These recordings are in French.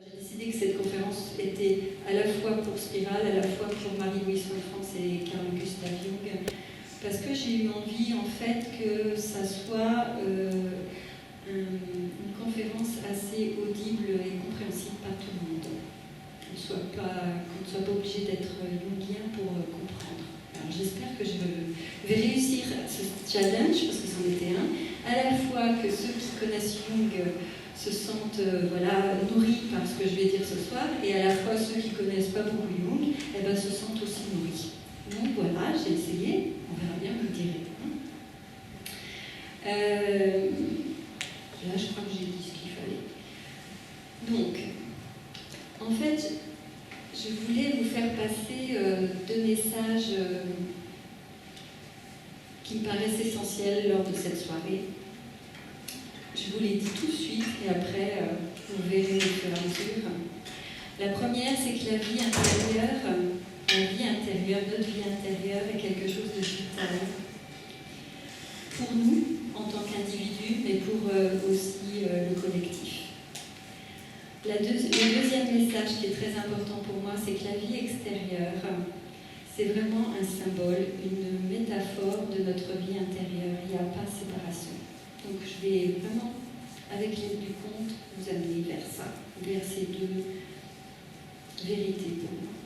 J'ai décidé que cette conférence était à la fois pour Spiral, à la fois pour Marie-Louise Folfrancs et Carl Gustav Jung, parce que j'ai eu envie en fait que ça soit une conférence assez audible et compréhensible par tout le monde. Qu'on ne soit pas obligé d'être jungien pour comprendre. Alors j'espère que je vais réussir ce challenge, parce que c'en était un, à la fois que ceux qui connaissent Jung se sentent nourris par ce que je vais dire ce soir, et à la fois ceux qui ne connaissent pas beaucoup Jung se sentent aussi nourris. Donc voilà, j'ai essayé, on verra bien, vous me direz. Là, je crois que j'ai dit ce qu'il fallait. Donc, en fait, je voulais vous faire passer deux messages qui me paraissent essentiels lors de cette soirée. Je vous les dis tout de suite et après, vous verrez au fur et à mesure. La première, c'est que la vie intérieure, notre vie intérieure est quelque chose de vital. Pour nous, en tant qu'individus, mais pour aussi le collectif. Le deuxième message qui est très important pour moi, c'est que la vie extérieure, c'est vraiment un symbole, une métaphore de notre vie intérieure. Il n'y a pas de séparation. Donc je vais vraiment, avec l'aide du conte, vous amener vers ça, vers ces deux vérités pour moi.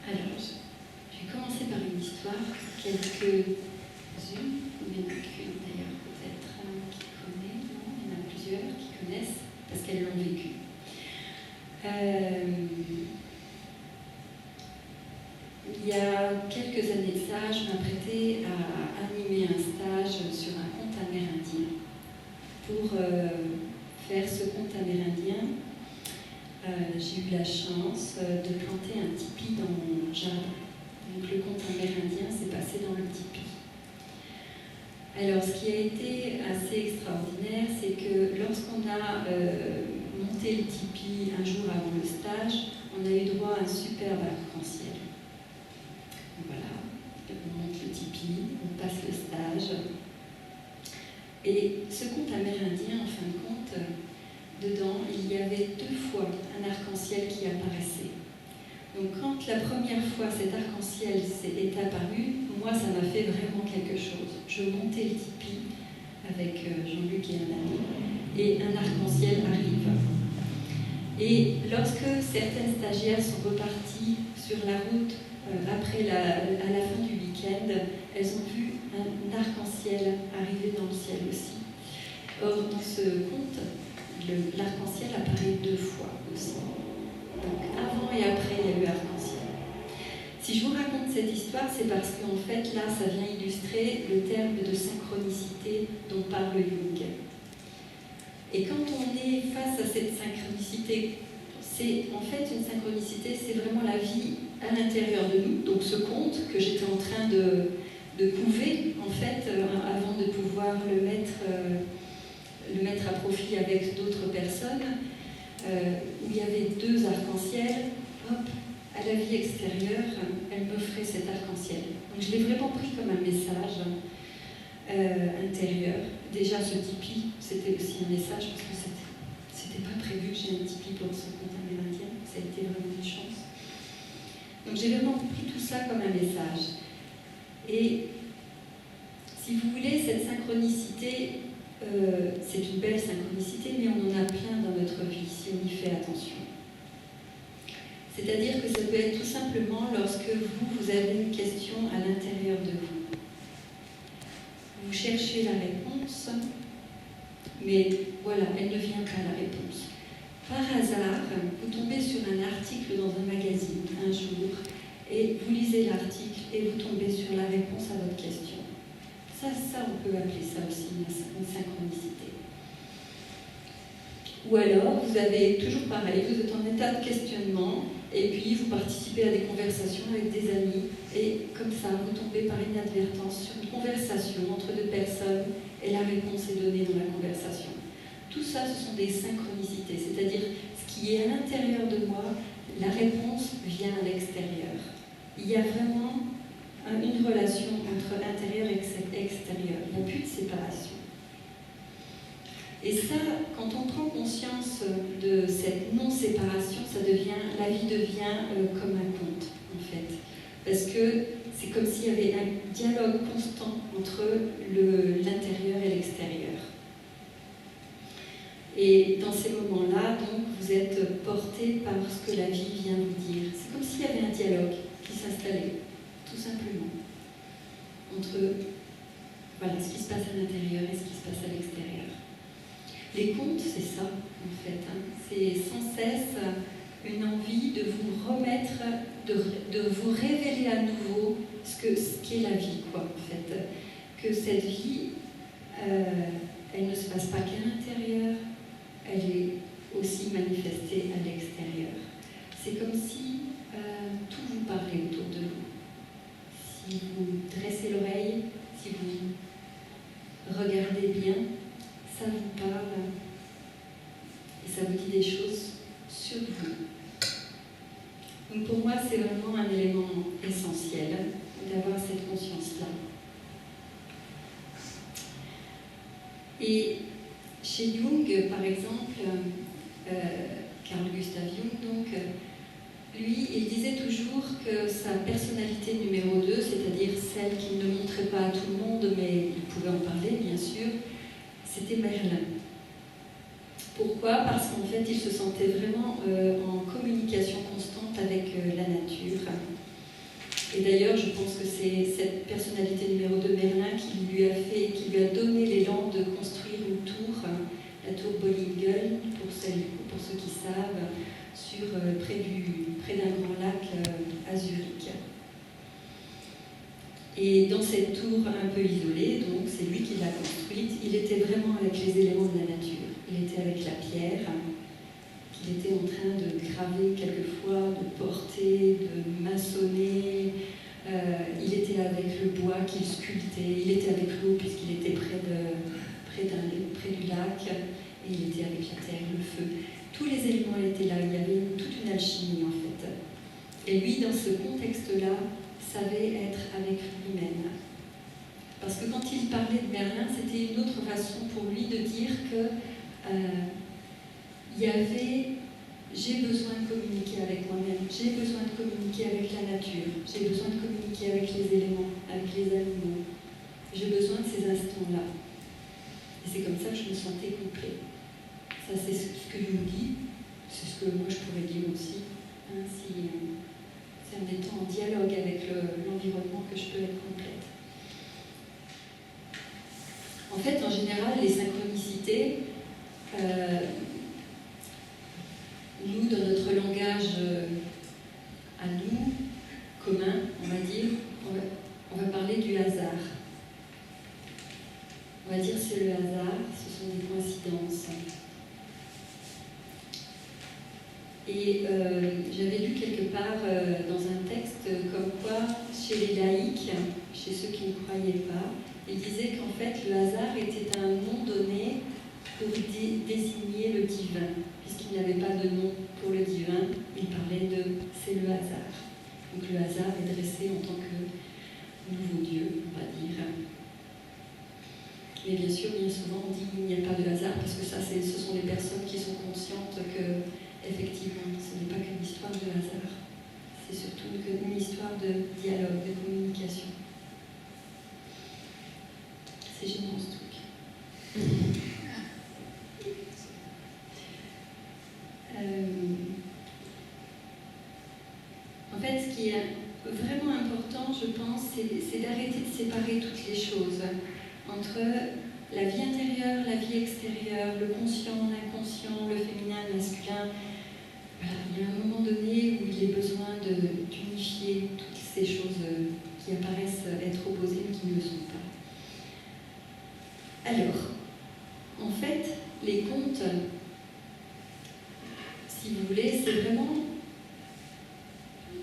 Alors, je vais commencer par une histoire, quelques-unes, il y en a qu'une d'ailleurs peut-être qui connaît, non, il y en a plusieurs qui connaissent, parce qu'elles l'ont vécu. Il y a quelques années de ça, je m'apprêtais à animer un stage sur un conte amérindien. Pour faire ce conte amérindien, j'ai eu la chance de planter un tipi dans mon jardin. Donc le conte amérindien s'est passé dans le tipi. Alors ce qui a été assez extraordinaire, c'est que lorsqu'on a monté le tipi un jour avant le stage, on a eu droit à un superbe arc-en-ciel. Voilà, on monte le tipi, on passe le stage. Et ce conte amérindien, en fin de compte, dedans, il y avait 2 fois un arc-en-ciel qui apparaissait. Donc quand la première fois cet arc-en-ciel est apparu, moi ça m'a fait vraiment quelque chose. Je montais le tipi avec Jean-Luc et un ami, et un arc-en-ciel arrive. Et lorsque certaines stagiaires sont reparties sur la route à la fin du week-end, elles ont vu un arc-en-ciel arriver dans le ciel aussi. Or, dans ce conte, l'arc-en-ciel apparaît 2 fois aussi. Donc, avant et après, il y a eu arc-en-ciel. Si je vous raconte cette histoire, c'est parce qu'en fait, là, ça vient illustrer le terme de synchronicité dont parle Jung. Et quand on est face à cette synchronicité, c'est en fait une synchronicité, c'est vraiment la vie à l'intérieur de nous. Donc ce conte que j'étais en train de couver, en fait, avant de pouvoir le mettre à profit avec d'autres personnes, où il y avait 2 arcs-en-ciel, hop, à la vie extérieure, elle m'offrait cet arc-en-ciel. Donc je l'ai vraiment pris comme un message intérieur. Déjà ce tipi, c'était aussi un message, parce que c'était pas prévu que j'ai un tipi pour ce conte amérindien, ça a été vraiment une chance. Donc j'ai vraiment pris tout ça comme un message. Et si vous voulez, cette synchronicité, c'est une belle synchronicité, mais on en a plein dans notre vie si on y fait attention. C'est-à-dire que ça peut être tout simplement lorsque vous avez une question à l'intérieur de vous. Vous cherchez la réponse, mais voilà, elle ne vient pas la réponse. Par hasard, vous tombez sur un article dans un magazine un jour, et vous lisez l'article et vous tombez sur la réponse à votre question. Ça, on peut appeler ça aussi une synchronicité. Ou alors, vous avez toujours pareil, vous êtes en état de questionnement, et puis vous participez à des conversations avec des amis, et comme ça, vous tombez par inadvertance sur une conversation entre 2 personnes, et la réponse est donnée dans la conversation. Tout ça, ce sont des synchronicités, c'est-à-dire ce qui est à l'intérieur de moi, la réponse vient à l'extérieur. Il y a vraiment une relation entre intérieur et extérieur. Il n'y a plus de séparation. Et ça, quand on prend conscience de cette non-séparation, la vie devient comme un conte, en fait. Parce que c'est comme s'il y avait un dialogue constant entre l'intérieur et l'extérieur. Et dans ces moments-là, donc, vous êtes porté par ce que la vie vient vous dire. C'est comme s'il y avait un dialogue qui s'installait, tout simplement, entre ce qui se passe à l'intérieur et ce qui se passe à l'extérieur. Les contes, c'est ça, en fait. C'est sans cesse une envie de vous remettre, de vous révéler à nouveau ce qu'est la vie, quoi, en fait. Que cette vie, elle ne se passe pas qu'à l'intérieur, elle est aussi manifestée à l'extérieur. C'est comme si tout vous parlait autour de vous. Si vous dressez l'oreille, si vous regardez bien, ça vous parle et ça vous dit des choses sur vous. Donc pour moi, c'est vraiment un élément essentiel d'avoir cette conscience-là. Et chez Jung, par exemple, Carl Gustav Jung, donc, lui, il disait toujours que sa personnalité numéro 2, c'est-à-dire celle qu'il ne montrait pas à tout le monde, mais il pouvait en parler, bien sûr, c'était Merlin. Pourquoi ? Parce qu'en fait, il se sentait vraiment en communication constante avec la nature. Et d'ailleurs, je pense que c'est cette personnalité numéro 2, Merlin, qui lui a donné l'élan de construire une tour, la tour Bollingel, pour ceux qui savent, près d'un grand lac à Zurich. Et dans cette tour un peu isolée, donc c'est lui qui l'a construite, il était vraiment avec les éléments de la nature. Il était avec la pierre, qu'il était en train de graver quelquefois, de porter, de maçonner. Il était avec le bois qu'il sculptait, il était avec l'eau puisqu'il était près du lac, et il était avec la terre, le feu. Tous les éléments étaient là, il y avait toute une alchimie en fait. Et lui, dans ce contexte-là, savait être avec lui-même. Parce que quand il parlait de Merlin, c'était une autre façon pour lui de dire que j'ai besoin de communiquer avec moi-même, j'ai besoin de communiquer avec la nature, j'ai besoin de communiquer avec les éléments, avec les animaux. J'ai besoin de ces instants-là. Et c'est comme ça que je me sentais complet. Ça, c'est ce que je me dis, c'est ce que moi je pourrais dire aussi. C'est en étant en dialogue avec l'environnement que je peux être complète. En fait, en général, les synchronicités, nous, dans notre langage à nous, commun, on va dire, on va parler du hasard. On va dire c'est le hasard, ce sont des coïncidences. Et j'avais lu quelque part dans un texte comme quoi, chez les laïcs, chez ceux qui ne croyaient pas, il disait qu'en fait le hasard était un nom donné pour désigner le divin. Puisqu'il n'avait pas de nom pour le divin, il parlait de « c'est le hasard ». Donc le hasard est dressé en tant que nouveau Dieu, on va dire. Mais bien sûr, bien souvent, on dit qu'il n'y a pas de hasard, parce que ce sont les personnes qui sont conscientes que effectivement, ce n'est pas qu'une histoire de hasard, c'est surtout une histoire de dialogue, de communication. C'est gênant ce truc. En fait, ce qui est vraiment important, je pense, c'est d'arrêter de séparer toutes les choses entre la vie intérieure, la vie extérieure, le conscient, l'inconscient, le féminin, le masculin. Voilà, il y a un moment donné où il est besoin d'unifier toutes ces choses qui apparaissent être opposées mais qui ne le sont pas. Alors, en fait, les contes, si vous voulez, c'est vraiment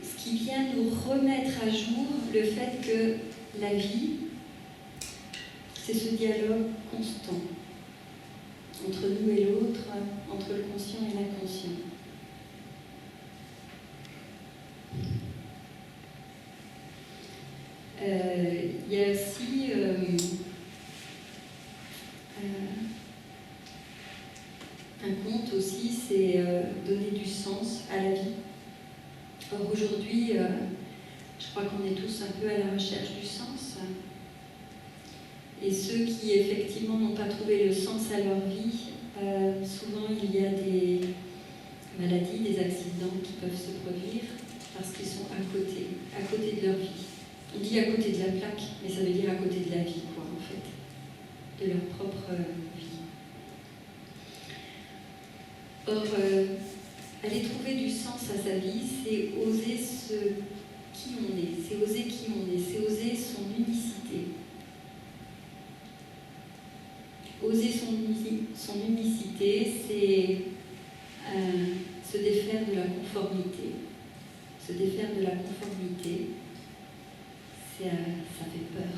ce qui vient nous remettre à jour le fait que la vie, c'est ce dialogue constant entre nous et l'autre, entre le conscient et l'inconscient. Il y a aussi Un conte aussi, c'est donner du sens à la vie. Or aujourd'hui, je crois qu'on est tous un peu à la recherche du sens. Et ceux qui effectivement n'ont pas trouvé le sens à leur vie, souvent il y a des maladies, des accidents qui peuvent se produire parce qu'ils sont à côté de leur vie. On dit à côté de la plaque, mais ça veut dire à côté de la vie, quoi, en fait, de leur propre vie. Or, aller trouver du sens à sa vie, c'est oser qui on est, c'est oser qui on est, c'est oser son unicité. Oser son unicité, c'est se défaire de la conformité. Se défaire de la conformité, ça fait peur.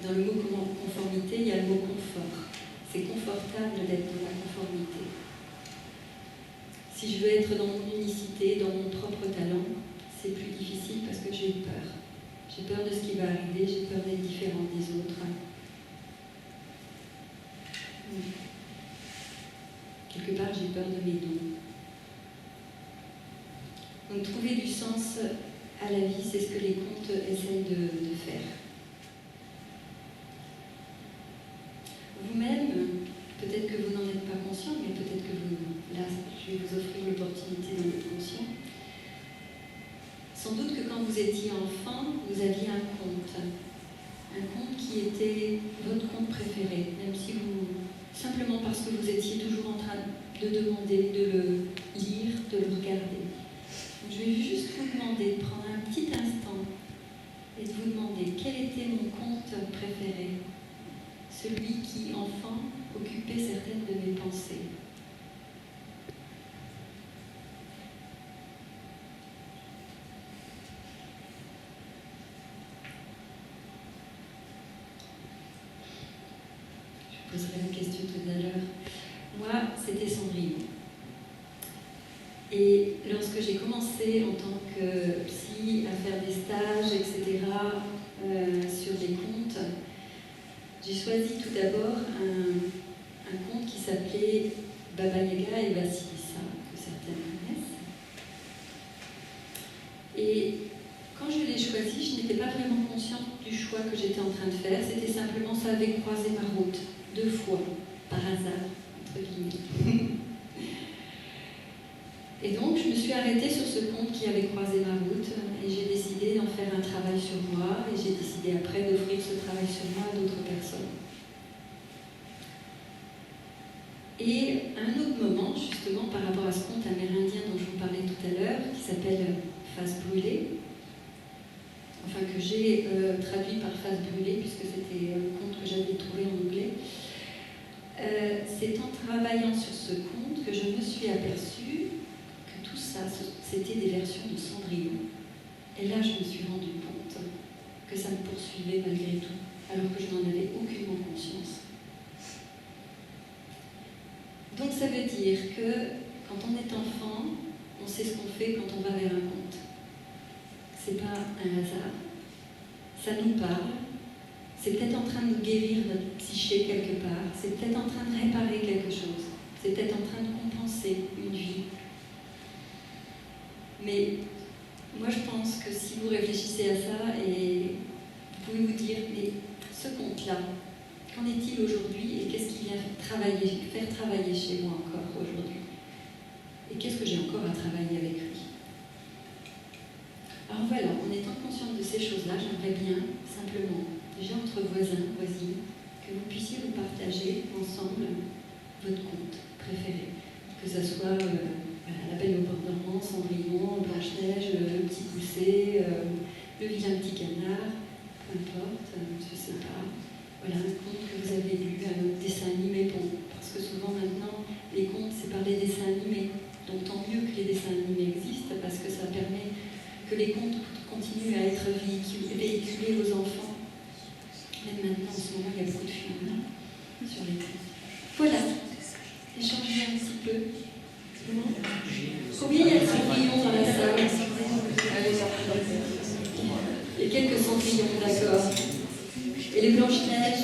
Dans le mot conformité, il y a le mot confort. C'est confortable d'être dans la conformité. Si je veux être dans mon unicité, dans mon propre talent, c'est plus difficile parce que j'ai peur. J'ai peur de ce qui va arriver, j'ai peur d'être différente des autres. Quelque part, j'ai peur de mes dons. Donc, trouver du sens à la vie, c'est ce que les contes essayent de faire. Vous-même, peut-être que vous n'en êtes pas conscient, mais peut-être que là, je vais vous offrir l'opportunité d'en être conscient. Sans doute que quand vous étiez enfant, vous aviez un conte qui était votre conte préféré, même si simplement parce que vous étiez toujours en train de demander de le lire, de le regarder. Donc, je vais juste vous demander de prendre un petit instant et de vous demander quel était mon conte préféré, celui qui, enfant, occupait certaines de mes pensées. Je poserai la question tout à l'heure. Moi, c'était Cendrillon. Et lorsque j'ai commencé en tant que psy à faire des stages, etc., sur des contes, j'ai choisi tout d'abord un conte qui s'appelait Baba Yaga et Vassilissa, que certains connaissent. Et quand je l'ai choisi, je n'étais pas vraiment consciente du choix que j'étais en train de faire. C'était simplement, ça avait croisé ma route 2 fois, par hasard, entre guillemets. Et donc, je me suis arrêtée sur ce conte qui avait croisé ma route et j'ai décidé d'en faire un travail sur moi et j'ai décidé après d'offrir ce travail sur moi à d'autres personnes. Et à un autre moment, justement, par rapport à ce conte amérindien dont je vous parlais tout à l'heure, qui s'appelle Face brûlée, enfin que j'ai traduit par Face brûlée, puisque c'était un conte que j'avais trouvé en anglais, c'est en travaillant sur ce conte que je me suis aperçue que tout ça, c'était des versions de Cendrillon. Et là, je me suis rendu compte que ça me poursuivait malgré tout, alors que je n'en avais aucunement conscience. Donc ça veut dire que quand on est enfant, on sait ce qu'on fait quand on va vers un conte. C'est pas un hasard. Ça nous parle. C'est peut-être en train de guérir notre psyché quelque part. C'est peut-être en train de réparer quelque chose. C'est peut-être en train de compenser une vie. Mais moi je pense que si vous réfléchissez à ça et vous pouvez vous dire, mais ce conte-là, qu'en est-il aujourd'hui et qu'est-ce qui vient faire travailler chez moi encore aujourd'hui? Et qu'est-ce que j'ai encore à travailler avec lui? Alors voilà, en étant consciente de ces choses-là, j'aimerais bien simplement, déjà entre voisins, voisines, que vous puissiez vous partager ensemble votre conte préféré. Que ce soit La Belle au bord dormant, Cendrillon, Blanche-Neige, Le Petit Poucet, Le Vilain Petit Canard, peu importe, je ne sais pas. Voilà, un conte que vous avez lu, un autre dessin animé, bon, parce que souvent maintenant, les contes, c'est par les dessins animés. Donc tant mieux que les dessins animés existent, parce que ça permet que les contes continuent à être véhiculés aux enfants. Même maintenant, en ce moment, il y a beaucoup de films sur les contes. Voilà, échanger un petit peu. Combien il y a de Cendrillon dans la salle? Il y a quelques Cendrillons, d'accord. Et les Blanche-Neige,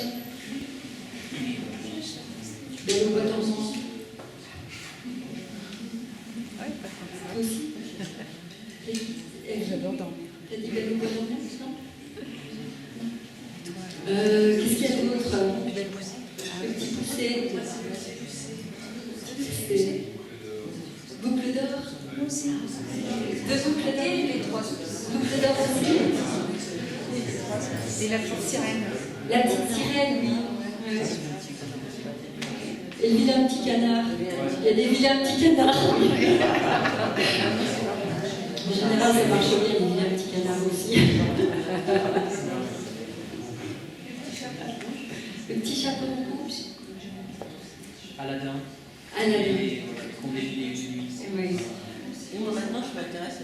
la petite sirène. La petite sirène, oui. Ouais. Et le vilain petit canard. Il y a des vilains petits canards. En général, ça marche bien, les vilains petits canards aussi. Le petit chapeau rouge. Aladdin. Aladdin. Les nuits. Oui. Moi maintenant je m'intéresse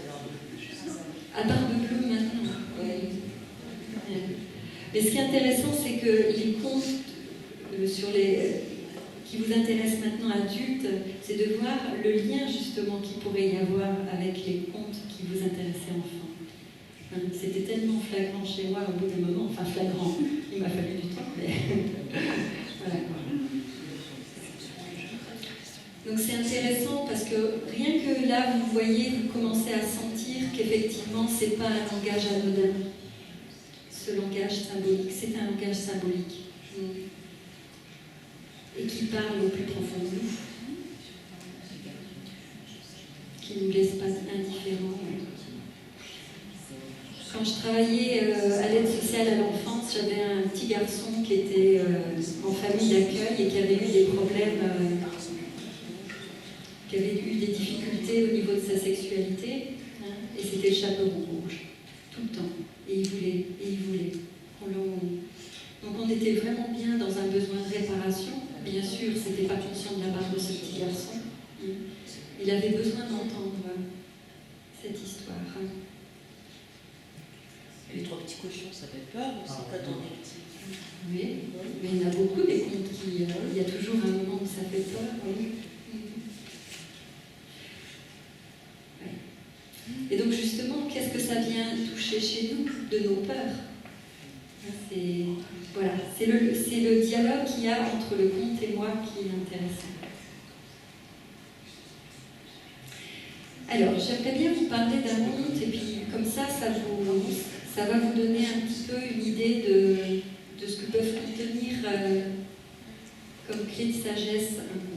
à À Barbe Bleue maintenant. Oui. Mais ce qui est intéressant, c'est que les contes qui vous intéressent maintenant adultes, c'est de voir le lien justement qu'il pourrait y avoir avec les contes qui vous intéressaient enfants. C'était tellement flagrant chez moi au bout d'un moment, enfin flagrant, il m'a fallu du temps, mais voilà quoi. Donc c'est intéressant parce que rien que là, vous voyez, vous commencez à sentir qu'effectivement, c'est pas un langage anodin. Ce langage symbolique, c'est un langage symbolique. Et qui parle au plus profond de nous. Qui ne nous laisse pas indifférents. Quand je travaillais à l'aide sociale à l'enfance, j'avais un petit garçon qui était en famille d'accueil et qui avait eu des problèmes, qui avait eu des difficultés au niveau de sa sexualité, hein, et c'était le chaperon rouge, tout le temps. Et il voulait. Donc on était vraiment bien dans un besoin de réparation. Bien sûr, c'était pas conscient de la part de ce petit garçon. Il avait besoin d'entendre cette histoire. Les trois petits cochons, ça fait peur aussi quand on est petit. Oui, mais il y en a beaucoup des contes qui... il y a toujours un moment où ça fait peur. Oui. Ouais. Et donc justement, qu'est-ce que ça vient toucher chez nous de nos peurs? C'est le dialogue qu'il y a entre le conte et moi qui est intéressant. Alors, j'aimerais bien vous parler d'un conte, et puis comme ça va vous donner un petit peu une idée de ce que peuvent contenir comme clé de sagesse un conte.